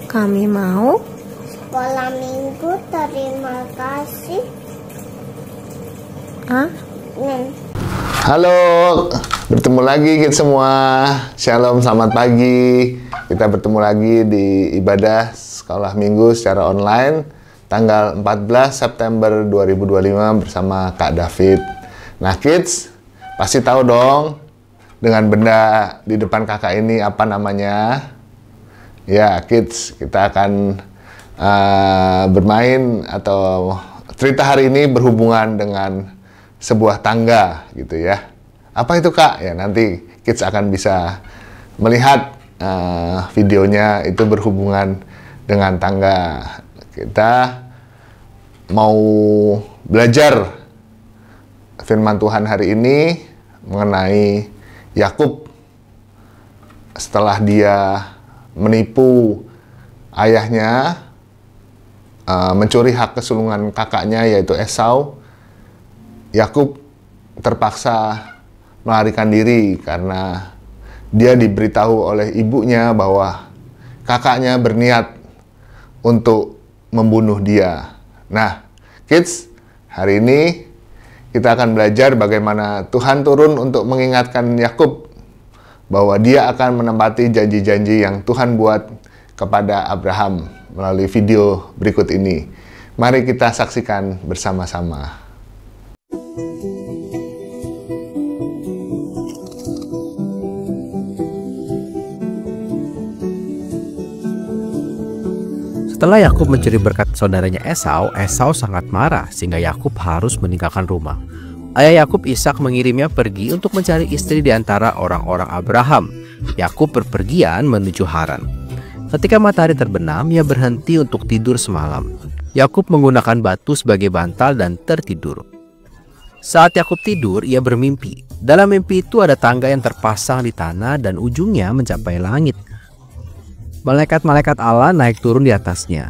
Kami mau sekolah minggu, terima kasih. Halo, bertemu lagi kita semua. Shalom, selamat pagi. Kita bertemu lagi di ibadah sekolah minggu secara online tanggal 14 September 2025 bersama Kak David. Nah, kids, pasti tahu dong dengan benda di depan kakak ini apa namanya? Ya, kids, kita akan bermain atau cerita hari ini berhubungan dengan sebuah tangga gitu ya. Apa itu, Kak? Ya, nanti kids akan bisa melihat videonya, itu berhubungan dengan tangga. Kita mau belajar firman Tuhan hari ini mengenai Yakub setelah dia menipu ayahnya, mencuri hak kesulungan kakaknya yaitu Esau. Yakub terpaksa melarikan diri karena dia diberitahu oleh ibunya bahwa kakaknya berniat untuk membunuh dia. Nah, kids, hari ini kita akan belajar bagaimana Tuhan turun untuk mengingatkan Yakub bahwa dia akan menempati janji-janji yang Tuhan buat kepada Abraham melalui video berikut ini. Mari kita saksikan bersama-sama. Setelah Yakub mencuri berkat saudaranya Esau, Esau sangat marah sehingga Yakub harus meninggalkan rumah. Ayah Yakub, Ishak, mengirimnya pergi untuk mencari istri di antara orang-orang Abraham. Yakub berpergian menuju Haran. Ketika matahari terbenam, ia berhenti untuk tidur semalam. Yakub menggunakan batu sebagai bantal dan tertidur. Saat Yakub tidur, ia bermimpi. Dalam mimpi itu ada tangga yang terpasang di tanah dan ujungnya mencapai langit. Malaikat-malaikat Allah naik turun di atasnya.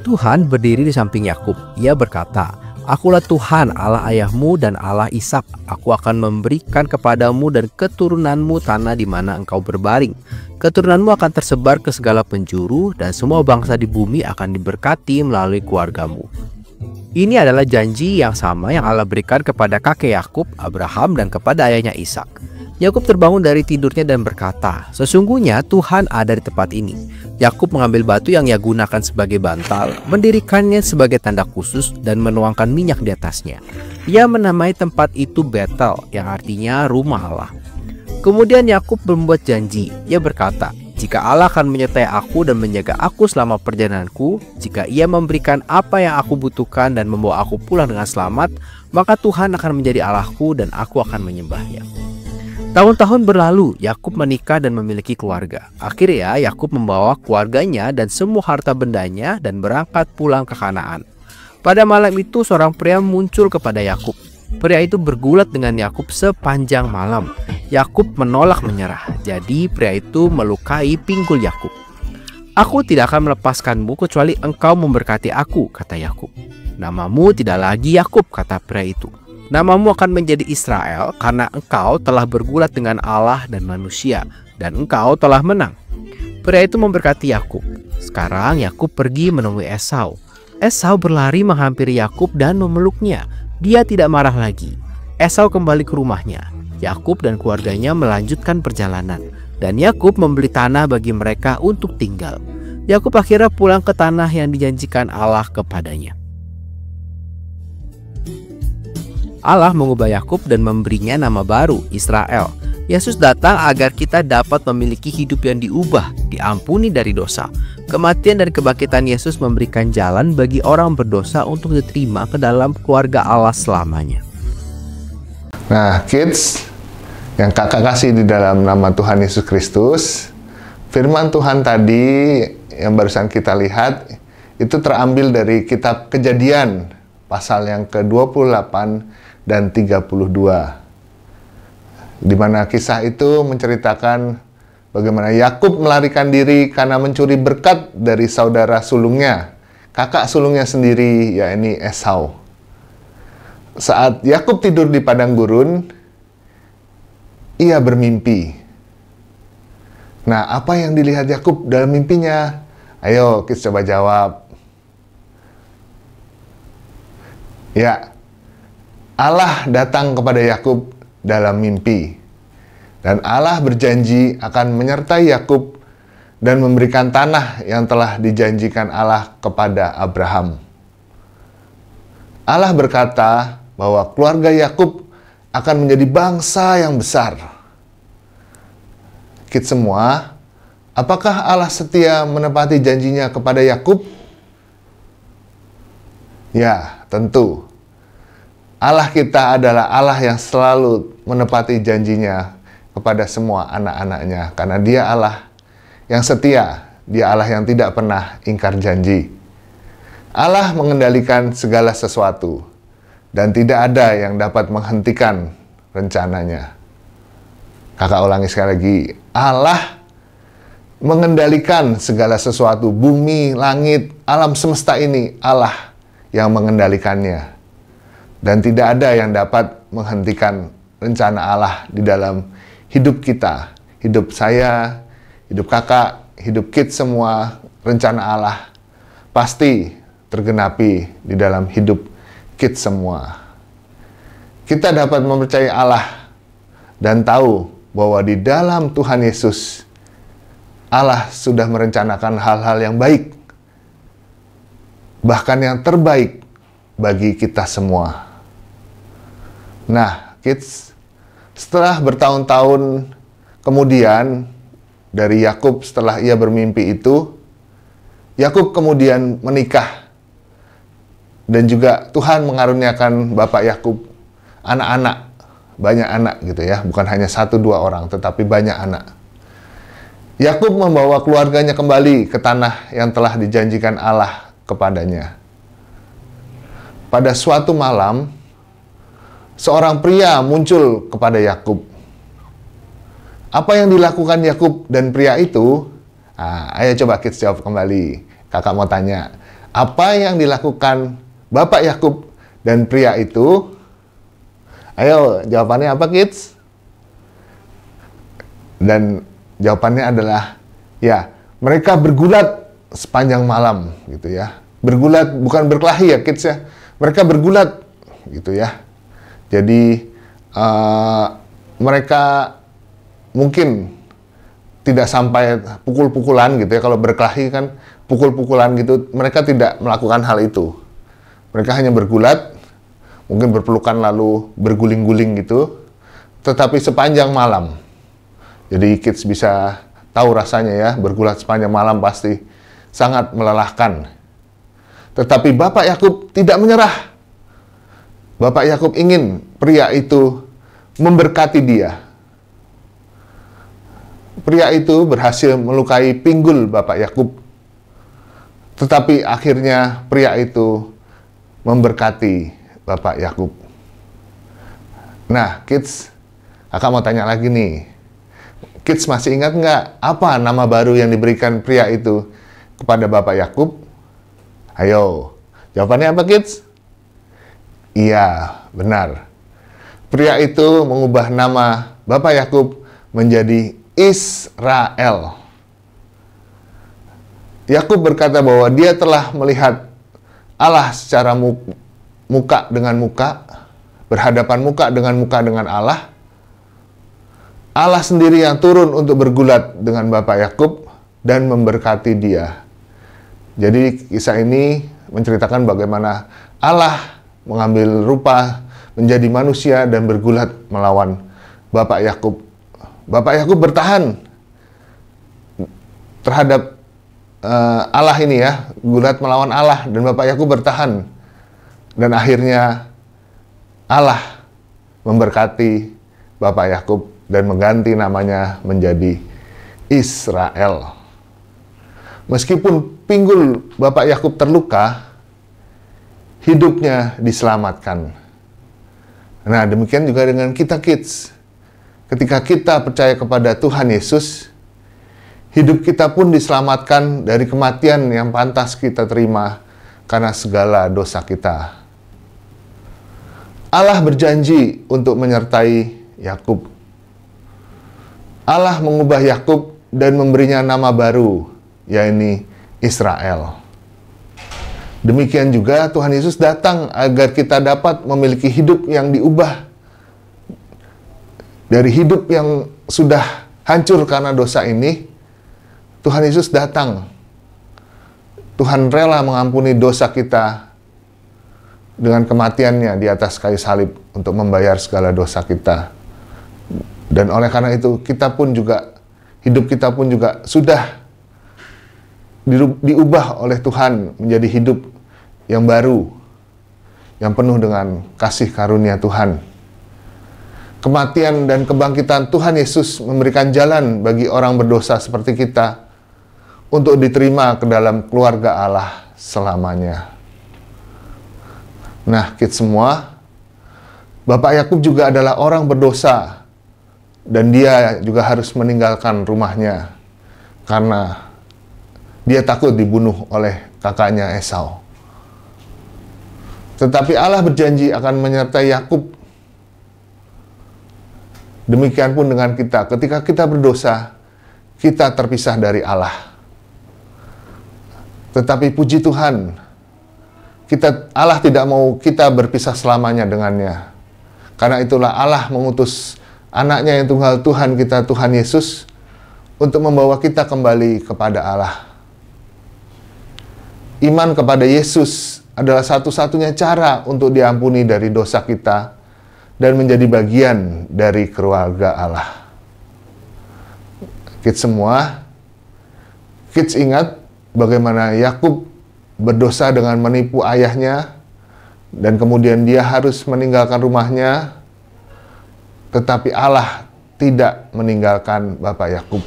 Tuhan berdiri di samping Yakub. Ia berkata, "Akulah Tuhan Allah ayahmu dan Allah Ishak. Aku akan memberikan kepadamu dan keturunanmu tanah di mana engkau berbaring. Keturunanmu akan tersebar ke segala penjuru dan semua bangsa di bumi akan diberkati melalui keluargamu." Ini adalah janji yang sama yang Allah berikan kepada kakek Yakub, Abraham, dan kepada ayahnya Ishak. Yakub terbangun dari tidurnya dan berkata, "Sesungguhnya Tuhan ada di tempat ini." Yakub mengambil batu yang ia gunakan sebagai bantal, mendirikannya sebagai tanda khusus dan menuangkan minyak di atasnya. Ia menamai tempat itu Betel, yang artinya rumah Allah. Kemudian Yakub membuat janji. Ia berkata, "Jika Allah akan menyertai aku dan menjaga aku selama perjalananku, jika ia memberikan apa yang aku butuhkan dan membawa aku pulang dengan selamat, maka Tuhan akan menjadi Allahku dan aku akan menyembahnya." Tahun-tahun berlalu, Yakub menikah dan memiliki keluarga. Akhirnya, Yakub membawa keluarganya dan semua harta bendanya dan berangkat pulang ke Kanaan. Pada malam itu, seorang pria muncul kepada Yakub. Pria itu bergulat dengan Yakub sepanjang malam. Yakub menolak menyerah. Jadi, pria itu melukai pinggul Yakub. "Aku tidak akan melepaskanmu kecuali engkau memberkati aku," kata Yakub. "Namamu tidak lagi Yakub," kata pria itu. "Namamu akan menjadi Israel karena engkau telah bergulat dengan Allah dan manusia, dan engkau telah menang." Pria itu memberkati Yakub. Sekarang Yakub pergi menemui Esau. Esau berlari menghampiri Yakub dan memeluknya. Dia tidak marah lagi. Esau kembali ke rumahnya. Yakub dan keluarganya melanjutkan perjalanan, dan Yakub membeli tanah bagi mereka untuk tinggal. Yakub akhirnya pulang ke tanah yang dijanjikan Allah kepadanya. Allah mengubah Yakub dan memberinya nama baru, Israel. Yesus datang agar kita dapat memiliki hidup yang diubah, diampuni dari dosa. Kematian dan kebangkitan Yesus memberikan jalan bagi orang berdosa untuk diterima ke dalam keluarga Allah selamanya. Nah, kids, yang kakak kasih di dalam nama Tuhan Yesus Kristus, firman Tuhan tadi yang barusan kita lihat, itu terambil dari kitab Kejadian, pasal yang ke-28 dan 32, di mana kisah itu menceritakan bagaimana Yakub melarikan diri karena mencuri berkat dari saudara sulungnya, kakak sulungnya sendiri, yakni Esau. Saat Yakub tidur di padang gurun, ia bermimpi. Nah, apa yang dilihat Yakub dalam mimpinya? Ayo kids coba jawab. Ya, Allah datang kepada Yakub dalam mimpi. Dan Allah berjanji akan menyertai Yakub dan memberikan tanah yang telah dijanjikan Allah kepada Abraham. Allah berkata bahwa keluarga Yakub akan menjadi bangsa yang besar. Kids semua, apakah Allah setia menepati janjinya kepada Yakub? Ya, tentu. Allah kita adalah Allah yang selalu menepati janjinya kepada semua anak-anaknya. Karena dia Allah yang setia, dia Allah yang tidak pernah ingkar janji. Allah mengendalikan segala sesuatu, dan tidak ada yang dapat menghentikan rencananya. Kakak ulangi sekali lagi, Allah mengendalikan segala sesuatu, bumi, langit, alam semesta ini, Allah yang mengendalikannya. Dan tidak ada yang dapat menghentikan rencana Allah di dalam hidup kita, hidup saya, hidup kakak, hidup kids semua. Rencana Allah pasti tergenapi di dalam hidup kids semua. Kita dapat mempercayai Allah dan tahu bahwa di dalam Tuhan Yesus, Allah sudah merencanakan hal-hal yang baik, bahkan yang terbaik bagi kita semua. Nah, kids, setelah bertahun-tahun kemudian dari Yakub, setelah ia bermimpi itu, Yakub kemudian menikah. Dan juga Tuhan mengaruniakan Bapak Yakub anak-anak, banyak anak gitu ya, bukan hanya 1-2 orang, tetapi banyak anak. Yakub membawa keluarganya kembali ke tanah yang telah dijanjikan Allah kepadanya. Pada suatu malam, seorang pria muncul kepada Yakub. Apa yang dilakukan Yakub dan pria itu? Ayo coba kids jawab kembali. Kakak mau tanya, apa yang dilakukan Bapak Yakub dan pria itu? Ayo, jawabannya apa kids? Dan jawabannya adalah, ya, mereka bergulat sepanjang malam gitu ya. Bergulat, bukan berkelahi ya kids ya. Mereka bergulat gitu ya. Jadi mereka mungkin tidak sampai pukul-pukulan gitu ya. Kalau berkelahi kan pukul-pukulan gitu, mereka tidak melakukan hal itu. Mereka hanya bergulat, mungkin berpelukan lalu berguling-guling gitu, tetapi sepanjang malam. Jadi kids bisa tahu rasanya ya, bergulat sepanjang malam pasti sangat melelahkan. Tetapi Bapak Yakub tidak menyerah. Bapak Yakub ingin pria itu memberkati dia. Pria itu berhasil melukai pinggul Bapak Yakub. Tetapi akhirnya pria itu memberkati Bapak Yakub. Nah, kids, kakak mau tanya lagi nih. Kids masih ingat nggak apa nama baru yang diberikan pria itu kepada Bapak Yakub? Ayo, jawabannya apa kids? Iya, benar. Pria itu mengubah nama Bapak Yakub menjadi Israel. Yakub berkata bahwa dia telah melihat Allah secara muka dengan muka, berhadapan muka dengan Allah. Allah sendiri yang turun untuk bergulat dengan Bapak Yakub dan memberkati dia. Jadi kisah ini menceritakan bagaimana Allah mengambil rupa menjadi manusia dan bergulat melawan Bapak Yakub. Bapak Yakub bertahan terhadap Allah ini ya, gulat melawan Allah, dan Bapak Yakub bertahan. Dan akhirnya Allah memberkati Bapak Yakub dan mengganti namanya menjadi Israel. Meskipun pinggul Bapak Yakub terluka, hidupnya diselamatkan. Nah, demikian juga dengan kita kids. Ketika kita percaya kepada Tuhan Yesus, hidup kita pun diselamatkan dari kematian yang pantas kita terima karena segala dosa kita. Allah berjanji untuk menyertai Yakub. Allah mengubah Yakub dan memberinya nama baru, yaitu Israel. Demikian juga Tuhan Yesus datang agar kita dapat memiliki hidup yang diubah dari hidup yang sudah hancur karena dosa ini. Tuhan Yesus datang. Tuhan rela mengampuni dosa kita dengan kematiannya di atas kayu salib untuk membayar segala dosa kita. Dan oleh karena itu kita pun juga, hidup kita pun juga sudah diubah oleh Tuhan menjadi hidup yang baru, yang penuh dengan kasih karunia Tuhan. Kematian dan kebangkitan Tuhan Yesus memberikan jalan bagi orang berdosa seperti kita untuk diterima ke dalam keluarga Allah selamanya. Nah, kita semua, Bapak Yakub juga adalah orang berdosa, dan dia juga harus meninggalkan rumahnya karena dia takut dibunuh oleh kakaknya Esau. Tetapi Allah berjanji akan menyertai Yakub. Demikian pun dengan kita, ketika kita berdosa, kita terpisah dari Allah. Tetapi puji Tuhan, Allah tidak mau kita berpisah selamanya dengannya. Karena itulah Allah mengutus anaknya yang tunggal Tuhan kita, Tuhan Yesus, untuk membawa kita kembali kepada Allah. Iman kepada Yesus adalah satu-satunya cara untuk diampuni dari dosa kita dan menjadi bagian dari keluarga Allah. Kids semua, kids ingat bagaimana Yakub berdosa dengan menipu ayahnya, dan kemudian dia harus meninggalkan rumahnya, tetapi Allah tidak meninggalkan Bapak Yakub.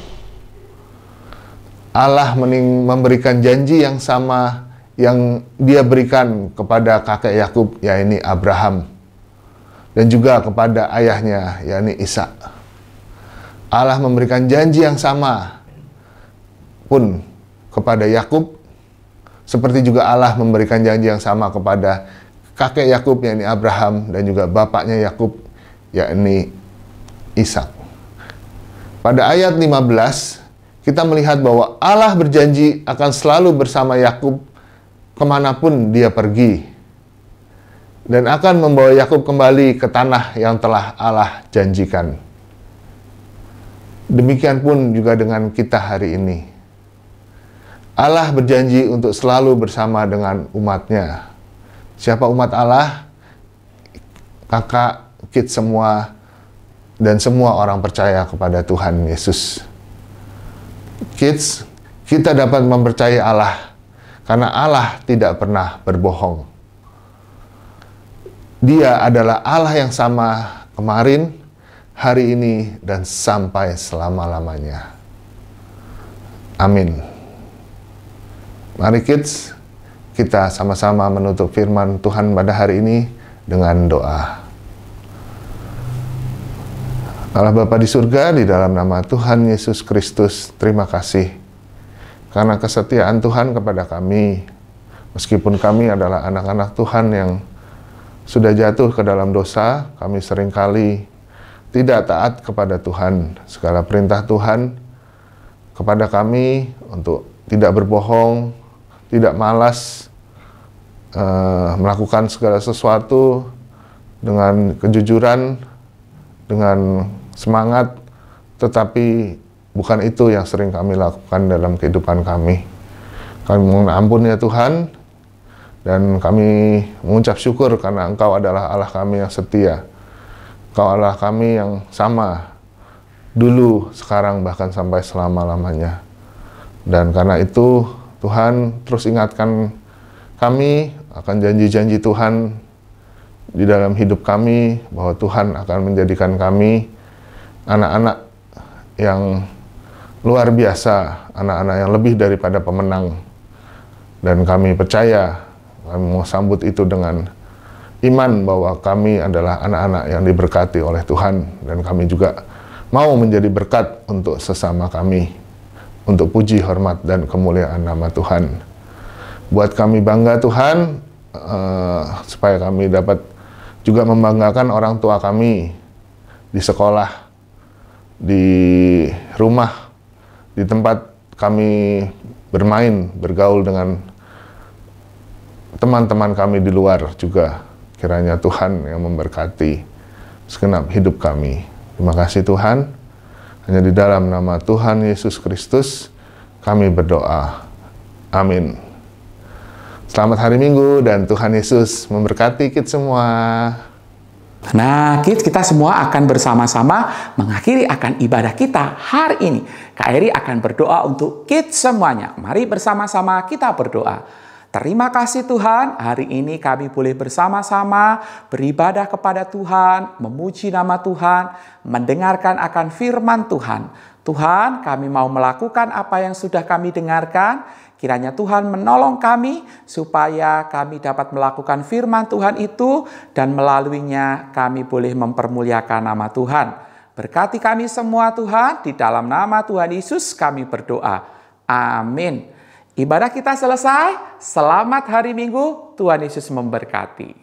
Allah memberikan janji yang sama yang dia berikan kepada kakek Yakub, yakni Abraham, dan juga kepada ayahnya, yakni Ishak. Allah memberikan janji yang sama pun kepada Yakub, seperti juga Allah memberikan janji yang sama kepada kakek Yakub, yakni Abraham, dan juga bapaknya Yakub, yakni Ishak. Pada ayat 15, kita melihat bahwa Allah berjanji akan selalu bersama Yakub kemanapun dia pergi, dan akan membawa Yakub kembali ke tanah yang telah Allah janjikan. Demikian pun juga dengan kita hari ini. Allah berjanji untuk selalu bersama dengan umatnya. Siapa umat Allah? Kakak, kids semua, dan semua orang percaya kepada Tuhan Yesus. Kids, kita dapat mempercayai Allah karena Allah tidak pernah berbohong. Dia adalah Allah yang sama kemarin, hari ini, dan sampai selama-lamanya. Amin. Mari kids, kita sama-sama menutup firman Tuhan pada hari ini dengan doa. Allah Bapa di surga, di dalam nama Tuhan Yesus Kristus, terima kasih karena kesetiaan Tuhan kepada kami. Meskipun kami adalah anak-anak Tuhan yang sudah jatuh ke dalam dosa, kami seringkali tidak taat kepada Tuhan. Segala perintah Tuhan kepada kami untuk tidak berbohong, tidak malas, melakukan segala sesuatu dengan kejujuran, dengan semangat, tetapi bukan itu yang sering kami lakukan dalam kehidupan kami. Kami mohon ampun ya Tuhan, dan kami mengucap syukur karena Engkau adalah Allah kami yang setia. Engkau adalah kami yang sama dulu, sekarang, bahkan sampai selama-lamanya. Dan karena itu Tuhan terus ingatkan kami akan janji-janji Tuhan di dalam hidup kami, bahwa Tuhan akan menjadikan kami anak-anak yang luar biasa, anak-anak yang lebih daripada pemenang. Dan kami percaya, kami mau sambut itu dengan iman bahwa kami adalah anak-anak yang diberkati oleh Tuhan, dan kami juga mau menjadi berkat untuk sesama kami, untuk puji, hormat, dan kemuliaan nama Tuhan. Buat kami bangga Tuhan, supaya kami dapat juga membanggakan orang tua kami di sekolah, di rumah, di tempat kami bermain, bergaul dengan teman-teman kami di luar juga. Kiranya Tuhan yang memberkati segenap hidup kami. Terima kasih Tuhan. Hanya di dalam nama Tuhan Yesus Kristus kami berdoa. Amin. Selamat hari Minggu dan Tuhan Yesus memberkati kita semua. Nah, kids, kita semua akan bersama-sama mengakhiri akan ibadah kita hari ini. Kak Eri akan berdoa untuk kids semuanya. Mari bersama-sama kita berdoa. Terima kasih Tuhan, hari ini kami boleh bersama-sama beribadah kepada Tuhan, memuji nama Tuhan, mendengarkan akan firman Tuhan. Tuhan, kami mau melakukan apa yang sudah kami dengarkan. Kiranya Tuhan menolong kami supaya kami dapat melakukan firman Tuhan itu dan melaluinya kami boleh mempermuliakan nama Tuhan. Berkati kami semua Tuhan, di dalam nama Tuhan Yesus kami berdoa. Amin. Ibadah kita selesai. Selamat hari Minggu. Tuhan Yesus memberkati.